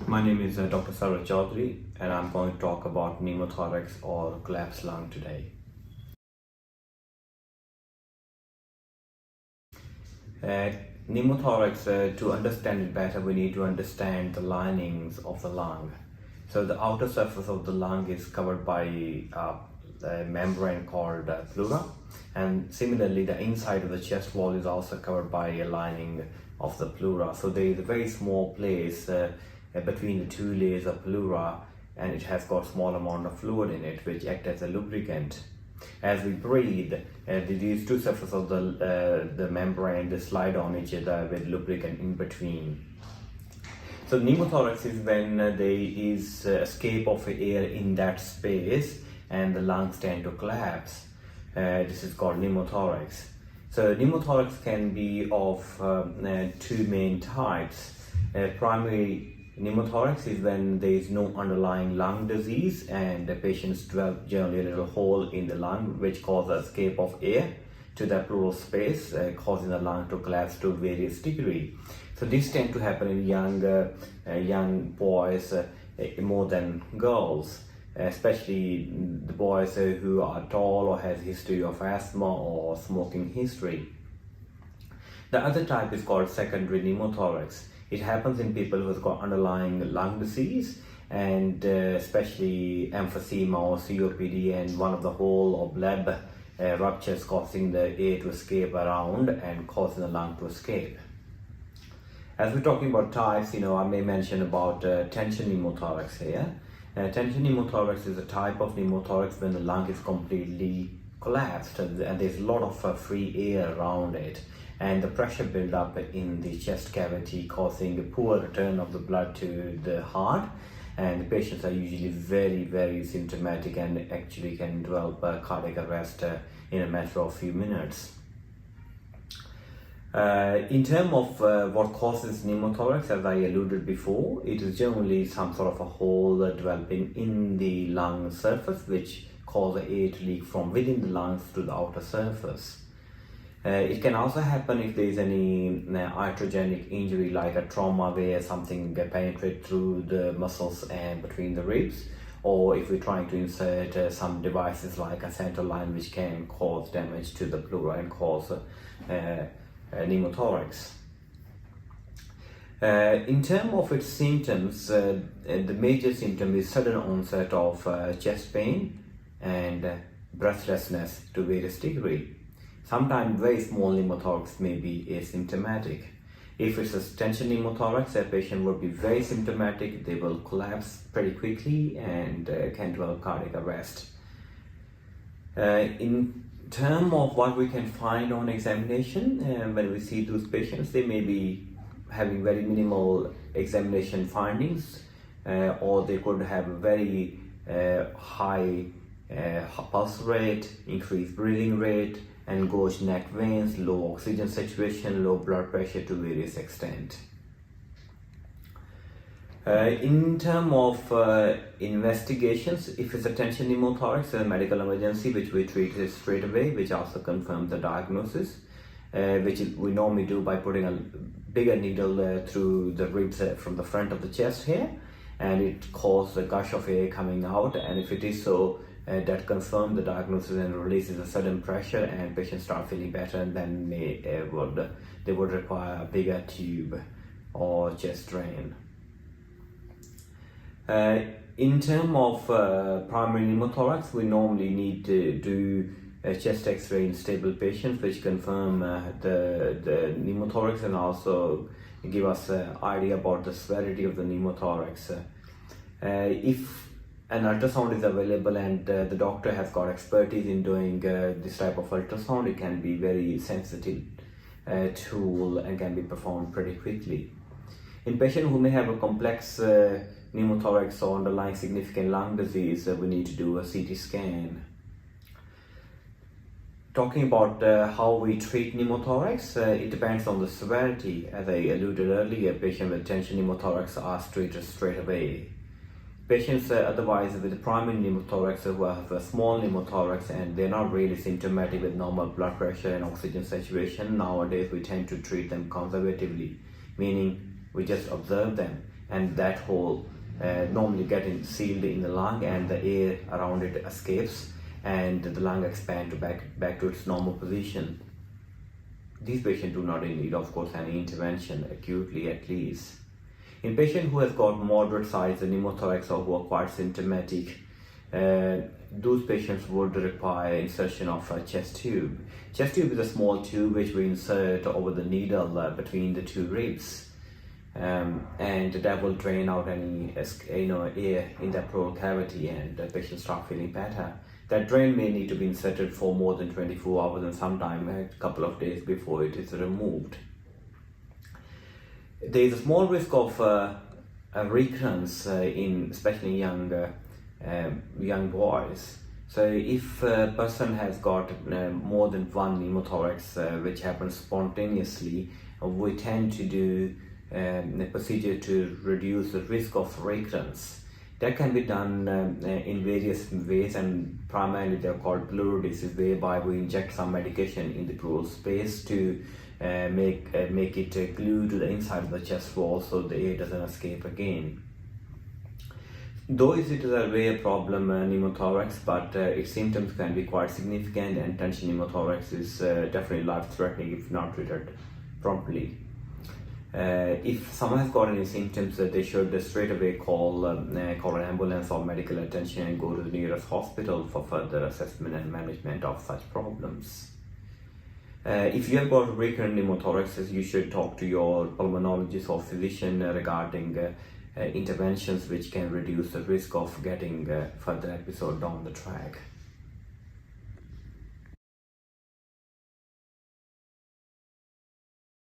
My name is Dr. Sarwar Chaudhry, and I'm going to talk about pneumothorax or collapsed lung today. Pneumothorax, to understand it better, we need to understand the linings of the lung. So the outer surface of the lung is covered by a membrane called pleura, and similarly the inside of the chest wall is also covered by a lining of the pleura. So there is a very small place between the two layers of pleura, and it has got small amount of fluid in it which act as a lubricant. As we breathe, these two surfaces of the membrane, they slide on each other with lubricant in between. So pneumothorax is when there is escape of air in that space and the lungs tend to collapse. This is called pneumothorax. So pneumothorax can be of two main types. Primary pneumothorax is when there is no underlying lung disease and the patients develop generally a little hole in the lung which causes escape of air to the pleural space, causing the lung to collapse to various degree. So this tend to happen in young boys more than girls, especially the boys who are tall or has history of asthma or smoking history. The other type is called secondary pneumothorax. It happens in people who have got underlying lung disease and especially emphysema or COPD, and one of the hole or bleb ruptures causing the air to escape around and causing the lung to escape. As we're talking about types, I may mention about tension pneumothorax here. Tension pneumothorax is a type of pneumothorax when the lung is completely collapsed and there's a lot of free air around it, and the pressure build up in the chest cavity causing a poor return of the blood to the heart, and the patients are usually very symptomatic and actually can develop cardiac arrest in a matter of few minutes. In terms of what causes pneumothorax, as I alluded before, it is generally some sort of a hole developing in the lung surface which causes air to leak from within the lungs to the outer surface. It can also happen if there is any iatrogenic injury like a trauma where something penetrates through the muscles and between the ribs, or if we're trying to insert some devices like a central line which can cause damage to the pleura and cause pneumothorax. In terms of its symptoms, the major symptom is sudden onset of chest pain and breathlessness to various degree. Sometimes very small pneumothorax may be asymptomatic. If it's a tension pneumothorax, a patient will be very symptomatic. They will collapse pretty quickly and can develop cardiac arrest. In terms of what we can find on examination, when we see those patients, they may be having very minimal examination findings, or they could have a very high pulse rate, increased breathing rate, engorged neck veins, low oxygen saturation, low blood pressure to various extent. In terms of investigations, if it's a tension pneumothorax, a medical emergency which we treat straight away, which also confirms the diagnosis, which we normally do by putting a bigger needle through the ribs from the front of the chest here, and it causes a gush of air coming out, and if it is so, that confirms the diagnosis and releases a sudden pressure and patients start feeling better, and then they would require a bigger tube or chest drain. In terms of primary pneumothorax, we normally need to do a chest x-ray in stable patients which confirm the pneumothorax and also give us an idea about the severity of the pneumothorax. If an ultrasound is available and the doctor has got expertise in doing this type of ultrasound, it can be very sensitive tool and can be performed pretty quickly. In patients who may have a complex pneumothorax or underlying significant lung disease, we need to do a CT scan. Talking about how we treat pneumothorax, it depends on the severity. As I alluded earlier, patients with tension pneumothorax are treated straight away. Patients otherwise with primary pneumothorax who have a small pneumothorax and they're not really symptomatic with normal blood pressure and oxygen saturation, nowadays we tend to treat them conservatively, meaning we just observe them. and that hole normally getting sealed in the lung, and the air around it escapes, and the lung expands back to its normal position. These patients do not need, of course, any intervention, acutely at least. In patients who have got moderate size pneumothorax or who are quite symptomatic, those patients would require insertion of a chest tube. Chest tube is a small tube which we insert over the needle between the two ribs, and that will drain out any air in the pleural cavity, and the patient start feeling better. That drain may need to be inserted for more than 24 hours and sometimes a couple of days before it is removed. There is a small risk of recurrence in especially young boys. So if a person has got more than one pneumothorax which happens spontaneously, we tend to do a procedure to reduce the risk of recurrence. That can be done in various ways, and primarily they are called pleural disease, whereby we inject some medication in the pleural space to make it glued to the inside of the chest wall so the air doesn't escape again. Though it is a rare problem, pneumothorax, but its symptoms can be quite significant, and tension pneumothorax is definitely life-threatening if not treated promptly. If someone has got any symptoms, they should straight away call an ambulance or medical attention and go to the nearest hospital for further assessment and management of such problems. If you have got recurrent pneumothorax, you should talk to your pulmonologist or physician regarding interventions which can reduce the risk of getting further episode down the track.